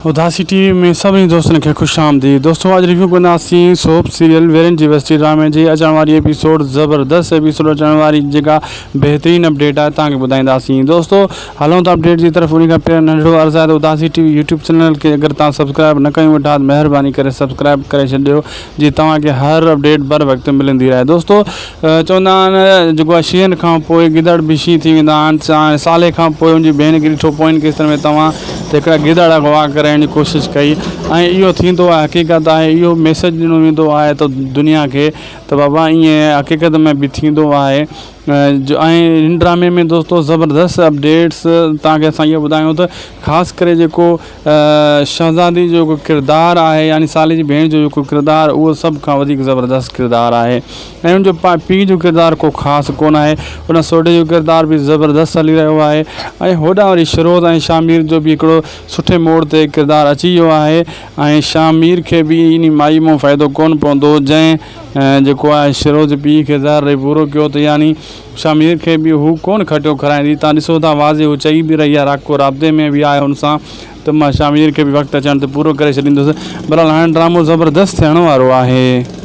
उदासी TV में सभी दोस्तों के खुश आमदीद। दोस्तों आज रिव्यू कंदासीं सोप सीरियल वेरन जी वस्ती ड्रामे जी अचण वारी एपिसोड ज़बरदस्त एपिसोड अचण वारी जेका बेहतरीन अपडेट है तव्हांखे ॿुधाईंदासीं। दोस्तों हलूं था अपडेट की तरफ। उन खां पहिरियों नंढिड़ो अर्ज़ु आहे त उदासी टीवी यूट्यूब चैनल के अगर तव्हां सब्सक्राइब न कयूं वेठा महिरबानी करे सब्सक्राइब करे छॾियो जी तव्हांखे हर अपडेट बर वक्त मिलंदी रहे। दोस्तों चवंदा आहिनि जेको आहे शींहनि खां पोइ गिदड़ बि शींहं थी वेंदा आहिनि। साले खां पोइ उनजी भेण खे ॾिठो पोइनि केसनि में तव्हां त हिकिड़ा गिदड़ अगवा करण जी कोशिशि कई ऐं इहो थींदो आहे। हक़ीक़त आहे इहो मैसेज ॾिनो वेंदो आहे त दुनिया खे त बाबा ईअं हक़ीक़त में बि थींदो आहे। ऐं इन ड्रामे में दोस्तों ज़बरदस्त अपडेट्स तव्हांखे असां इहो ॿुधायूं त ख़ासि करे जेको शहज़ादी जो जेको किरदारु आहे यानी साले जी भेण जो जेको किरदारु उहो सभु खां वधीक ज़बरदस्त किरदारु आहे। ऐं उनजो पीउ जो किरदारु को ख़ासि कोन आहे। उन सोढे जो किरदारु बि ज़बरदस्त हली रहियो आहे। ऐं होॾां वरी शिरोज़ ऐं शामिर जो बि हिकिड़ो सुठे मोड़ ते किरदारु अची वियो आहे। ऐं शामिर खे बि इन माई मां फ़ाइदो कोन पवंदो जंहिं जेको आहे शिरोज़ पीउ खे ज़हर पूरो कयो त यानी शामिर खे बि हू कोन खटियो खाराईंदी। तव्हां ॾिसो था वाज़े हू चई बि रही आहे राको राब्ते में बि आहे हुन सां त मां शामिर खे बि वक़्तु अचण ते पूरो करे छॾींदुसि। बहरहाल हाणे ड्रामो ज़बरदस्त थियण वारो आहे।